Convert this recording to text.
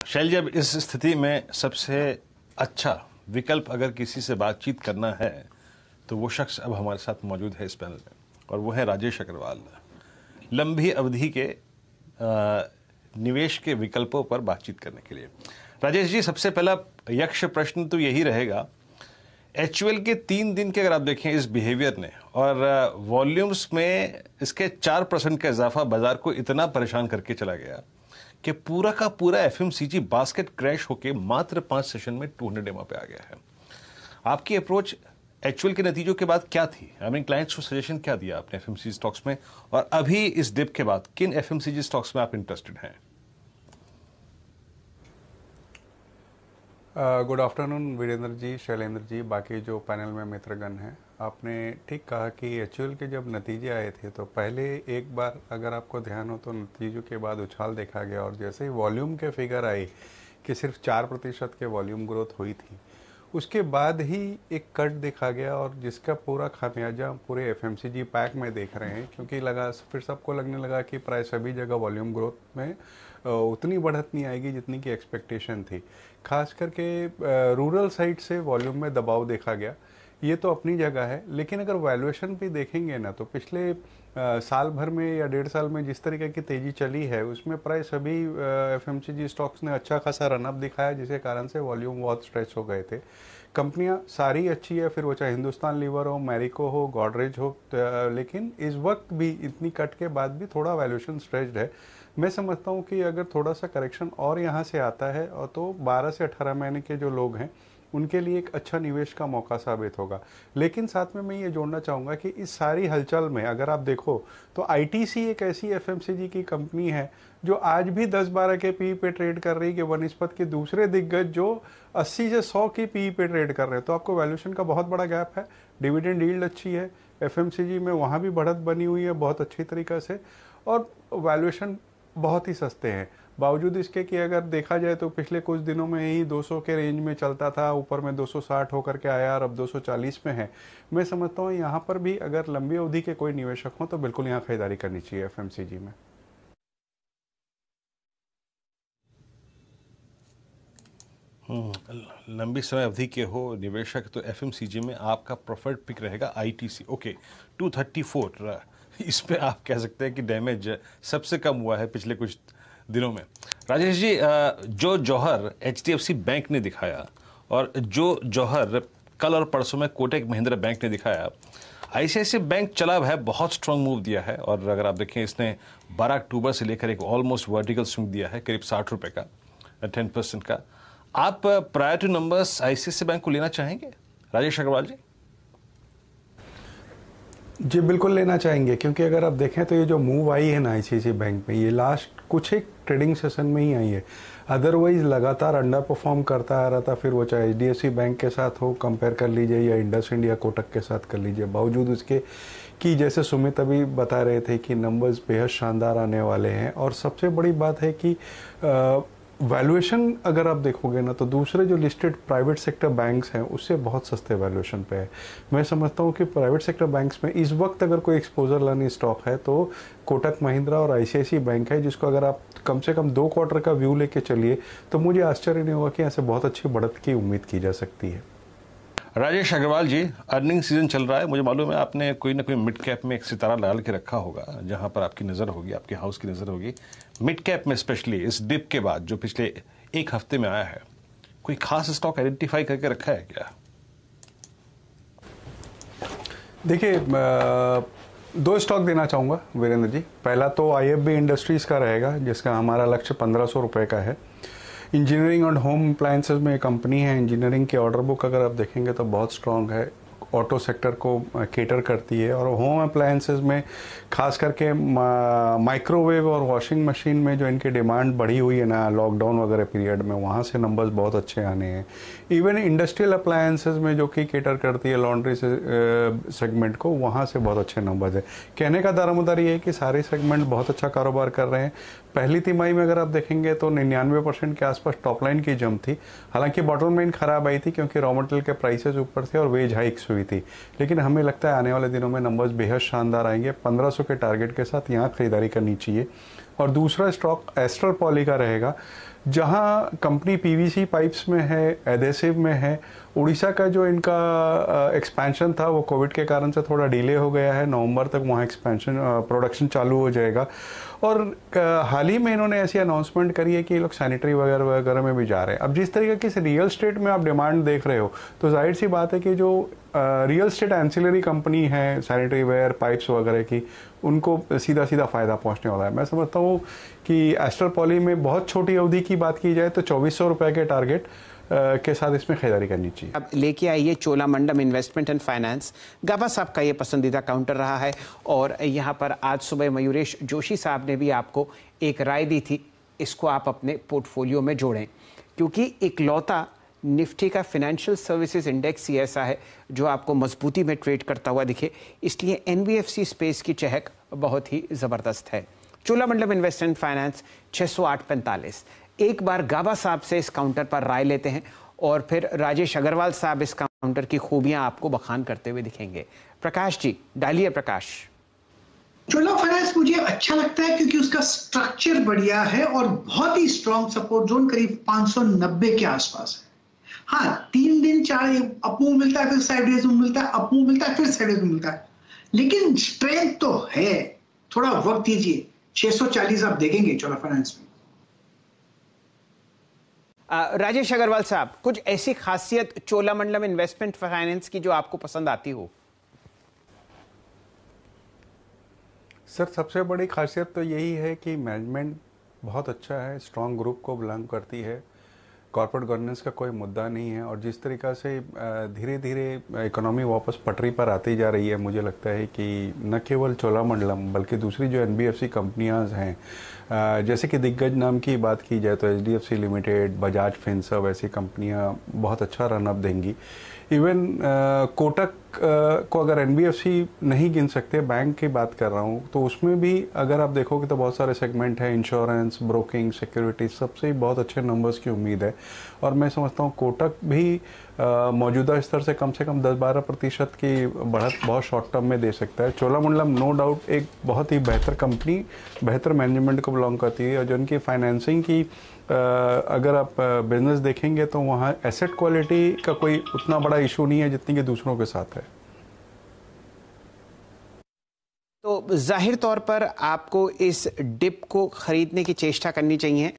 शैलजा, इस स्थिति में सबसे अच्छा विकल्प अगर किसी से बातचीत करना है तो वो शख्स अब हमारे साथ मौजूद है इस पैनल में, और वो है राजेश अग्रवाल। लंबी अवधि के निवेश के विकल्पों पर बातचीत करने के लिए। राजेश जी, सबसे पहला यक्ष प्रश्न तो यही रहेगा, एचयूएल के 3 दिन के अगर आप देखें इस बिहेवियर ने, और वॉल्यूम्स में इसके 4% का इजाफा बाजार को इतना परेशान करके चला गया कि पूरा का पूरा एफएमसीजी बास्केट क्रैश होके मात्र 5 सेशन में 200 एमओ पे आ गया है। आपकी अप्रोच एचयूएल के नतीजों के बाद क्या थी? आई मीन क्लाइंट्स को सजेशन क्या दिया आपने एफएमसीजी स्टॉक्स में, और अभी इस डिप के बाद किन एफएमसीजी स्टॉक्स में आप इंटरेस्टेड हैं? गुड आफ्टरनून वीरेंद्र जी, शैलेंद्र जी, बाकी जो पैनल में मित्रगण हैं। आपने ठीक कहा कि एचयूएल के जब नतीजे आए थे तो पहले एक बार अगर आपको ध्यान हो तो नतीजों के बाद उछाल देखा गया, और जैसे ही वॉल्यूम के फिगर आए कि सिर्फ 4% के वॉल्यूम ग्रोथ हुई थी, उसके बाद ही एक कट देखा गया, और जिसका पूरा खामियाजा पूरे एफएमसीजी पैक में देख रहे हैं, क्योंकि फिर सबको लगने लगा कि प्राय सभी जगह वॉल्यूम ग्रोथ में उतनी बढ़त नहीं आएगी जितनी की एक्सपेक्टेशन थी। खास करके रूरल साइड से वॉल्यूम में दबाव देखा गया, ये तो अपनी जगह है। लेकिन अगर वैल्यूएशन भी देखेंगे ना तो पिछले साल भर में या 1.5 साल में जिस तरीके की तेज़ी चली है उसमें प्राय सभी एफएमसीजी स्टॉक्स ने अच्छा खासा रनअप दिखाया, जिसके कारण से वॉल्यूम बहुत स्ट्रेच हो गए थे। कंपनियां सारी अच्छी है, फिर वो चाहे हिंदुस्तान लीवर हो, मैरिको हो, गॉडरेज हो, लेकिन इस वक्त भी इतनी कट के बाद भी थोड़ा वैल्यूएशन स्ट्रेच्ड है। मैं समझता हूँ कि अगर थोड़ा सा करेक्शन और यहाँ से आता है और तो 12 से 18 महीने के जो लोग हैं उनके लिए एक अच्छा निवेश का मौका साबित होगा। लेकिन साथ में मैं ये जोड़ना चाहूँगा कि इस सारी हलचल में अगर आप देखो तो आईटीसी एक ऐसी एफएमसीजी की कंपनी है जो आज भी 10-12 के पी पे ट्रेड कर रही है, कि वनस्पत के दूसरे दिग्गज जो 80 से 100 की पी पे ट्रेड कर रहे हैं। तो आपको वैल्यूएशन का बहुत बड़ा गैप है। डिविडेंड यील्ड अच्छी है एफएमसीजी में, वहाँ भी बढ़त बनी हुई है बहुत अच्छी तरीक़े से, और वैल्यूएशन बहुत ही सस्ते हैं। बावजूद इसके कि अगर देखा जाए तो पिछले कुछ दिनों में ही 200 के रेंज में चलता था, ऊपर में 260 होकर के आया और अब 240 में है। मैं समझता हूँ यहाँ पर भी अगर लंबी अवधि के कोई निवेशक हों तो बिल्कुल यहाँ खरीदारी करनी चाहिए एफएमसीजी में। लंबी समय अवधि के हो निवेशक तो एफएमसीजी में आपका प्रेफर्ड पिक रहेगा आईटीसी। ओके, 234 इस पे आप कह सकते हैं कि डैमेज सबसे कम हुआ है पिछले कुछ दिनों में। राजेश जी, जो जौहर एचडीएफसी बैंक ने दिखाया और जो जौहर कल और परसों में कोटक महिंद्रा बैंक ने दिखाया, आईसीआईसीआई बैंक चला है, बहुत स्ट्रांग मूव दिया है, और अगर आप देखें इसने 12 अक्टूबर से लेकर एक ऑलमोस्ट वर्टिकल स्विंग दिया है करीब 60 रुपए का, 10% का। आप prior two numbers ICICI bank को लेना चाहेंगे राजेश अग्रवाल जी? जी बिल्कुल लेना चाहेंगे, क्योंकि अगर आप देखें तो ये जो मूव आई है ना आईसीआईसीआई बैंक में, ये लास्ट कुछ एक ट्रेडिंग सेशन में ही आई है। अदरवाइज लगातार अंडर परफॉर्म करता आ रहा था, फिर वो चाहे एचडीएफसी बैंक के साथ हो कंपेयर कर लीजिए या इंडसइंड या कोटक के साथ कर लीजिए। बावजूद उसके कि जैसे सुमित अभी बता रहे थे कि नंबर्स बेहद शानदार आने वाले हैं, और सबसे बड़ी बात है कि वैल्यूएशन अगर आप देखोगे ना तो दूसरे जो लिस्टेड प्राइवेट सेक्टर बैंक्स हैं उससे बहुत सस्ते वैल्यूएशन पे है। मैं समझता हूँ कि प्राइवेट सेक्टर बैंक्स में इस वक्त अगर कोई एक्सपोजर लर्निंग स्टॉक है तो कोटक महिंद्रा और आईसीआईसीआई बैंक है, जिसको अगर आप कम से कम 2 क्वार्टर का व्यू लेके चलिए तो मुझे आश्चर्य नहीं होगा कि ऐसे बहुत अच्छी बढ़त की उम्मीद की जा सकती है। राजेश अग्रवाल जी, अर्निंग सीजन चल रहा है, मुझे मालूम है आपने कोई ना कोई मिड कैप में एक सितारा डाल के रखा होगा जहां पर आपकी नज़र होगी, आपके हाउस की नज़र होगी। मिड कैप में स्पेशली इस डिप के बाद जो पिछले एक हफ्ते में आया है, कोई खास स्टॉक आइडेंटिफाई करके रखा है क्या? देखिए, 2 स्टॉक देना चाहूँगा वीरेंद्र जी। पहला तो आईएफबी इंडस्ट्रीज़ का रहेगा, जिसका हमारा लक्ष्य 1500 रुपये का है। इंजीनियरिंग और होम अप्लायंसेज में कंपनी है। इंजीनियरिंग की ऑर्डर बुक अगर आप देखेंगे तो बहुत स्ट्रांग है, ऑटो सेक्टर को केटर करती है। और होम अप्लायंसेज में खास करके माइक्रोवेव और वॉशिंग मशीन में जो इनकी डिमांड बढ़ी हुई है ना लॉकडाउन वगैरह पीरियड में, वहाँ से नंबर्स बहुत अच्छे आने हैं। इवन इंडस्ट्रियल अप्लायंसेज में जो कि केटर करती है लॉन्ड्री सेगमेंट को, वहाँ से बहुत अच्छे नंबर्स है। कहने का दारोमदार ये है कि सारे सेगमेंट बहुत अच्छा कारोबार कर रहे हैं। पहली तिमाही में अगर आप देखेंगे तो 99% के आसपास टॉप लाइन की जंप थी। हालांकि बॉटम लाइन खराब आई थी क्योंकि रॉ मटेरियल के प्राइसेस ऊपर थे और वेज हाइक्स हुई थी। लेकिन हमें लगता है आने वाले दिनों में नंबर्स बेहद शानदार आएंगे। 1500 के टारगेट के साथ यहाँ खरीदारी करनी चाहिए। और दूसरा स्टॉक एस्ट्रल पॉली का रहेगा। जहां कंपनी पीवीसी पाइप्स में है, एडेसिव में है। उड़ीसा का जो इनका एक्सपेंशन था वो कोविड के कारण से थोड़ा डिले हो गया है, नवंबर तक वहाँ एक्सपेंशन प्रोडक्शन चालू हो जाएगा। और हाल ही में इन्होंने ऐसी अनाउंसमेंट करी है कि ये लोग सैनिटरी वगैरह वगैरह में भी जा रहे हैं। अब जिस तरीके की रियल स्टेट में आप डिमांड देख रहे हो तो जाहिर सी बात है कि जो रियल स्टेट एंसिलरी कंपनी है सैनिटरी वेयर पाइप्स वगैरह की, उनको सीधा सीधा फ़ायदा पहुंचने वाला है। मैं समझता हूँ कि एस्टर पॉली में बहुत छोटी अवधि की बात की जाए तो 2400 रुपये के टारगेट के साथ इसमें खरीदारी करनी चाहिए। अब लेके आइए चोलामंडलम इन्वेस्टमेंट एंड फाइनेंस। गाबा साहब का ये पसंदीदा काउंटर रहा है और यहाँ पर आज सुबह मयूरेश जोशी साहब ने भी आपको एक राय दी थी, इसको आप अपने पोर्टफोलियो में जोड़ें, क्योंकि इकलौता निफ्टी का फाइनेंशियल सर्विसेज इंडेक्स ही ऐसा है जो आपको मजबूती में ट्रेड करता हुआ दिखे, इसलिए एनबीएफसी स्पेस की चहक बहुत ही ज़बरदस्त है। Cholamandalam investment finance 608-45। एक बार गाबा साहब से इस काउंटर पर राय लेते हैं और फिर राजेश अग्रवाल साहब इस काउंटर की खूबियां आपको बखान करते हुए दिखेंगे। प्रकाश जी, डालिए प्रकाश। चोला फाइनेंस मुझे अच्छा लगता है क्योंकि उसका स्ट्रक्चर बढ़िया है और बहुत ही स्ट्रॉन्ग सपोर्ट जोन करीब 590 के आसपास है। हाँ, 3 दिन 4 अप मूव मिलता है, फिर साइडवेज मूव मिलता है, अप मूव मिलता है, फिर साइडवेज मिलता है, लेकिन स्ट्रेंथ तो है। थोड़ा वक्त दीजिए, 640 आप देखेंगे चोला फाइनेंस में। राजेश अग्रवाल साहब, कुछ ऐसी खासियत चोलामंडलम इन्वेस्टमेंट फाइनेंस की जो आपको पसंद आती हो? सर, सबसे बड़ी खासियत तो यही है कि मैनेजमेंट बहुत अच्छा है, स्ट्रॉन्ग ग्रुप को बिलोंग करती है, कॉर्पोरेट गवर्नेंस का कोई मुद्दा नहीं है, और जिस तरीक़ा से धीरे धीरे इकोनॉमी वापस पटरी पर आती जा रही है, मुझे लगता है कि न केवल चोलामंडलम बल्कि दूसरी जो एनबीएफसी कंपनियां हैं, जैसे कि दिग्गज नाम की बात की जाए तो एचडीएफसी लिमिटेड, बजाज फिनसर्व, ऐसी कंपनियां बहुत अच्छा रनअप देंगी। इवन कोटक को अगर एनबीएफसी नहीं गिन सकते, बैंक की बात कर रहा हूँ, तो उसमें भी अगर आप देखोगे तो बहुत सारे सेगमेंट हैं, इंश्योरेंस, ब्रोकिंग, सिक्योरिटी, सबसे ही बहुत अच्छे नंबर्स की उम्मीद है। और मैं समझता हूँ कोटक भी मौजूदा स्तर से कम 10-12% की बढ़त बहुत शॉर्ट टर्म में दे सकता है। चोलामंडलम नो डाउट एक बहुत ही बेहतर कंपनी, बेहतर मैनेजमेंट को बिलोंग करती है, और जो उनकी फाइनेंसिंग की अगर आप बिजनेस देखेंगे तो वहाँ एसेट क्वालिटी का कोई उतना बड़ा इशू नहीं है जितनी कि दूसरों के साथ है। तो जाहिर तौर पर आपको इस डिप को खरीदने की चेष्टा करनी चाहिए।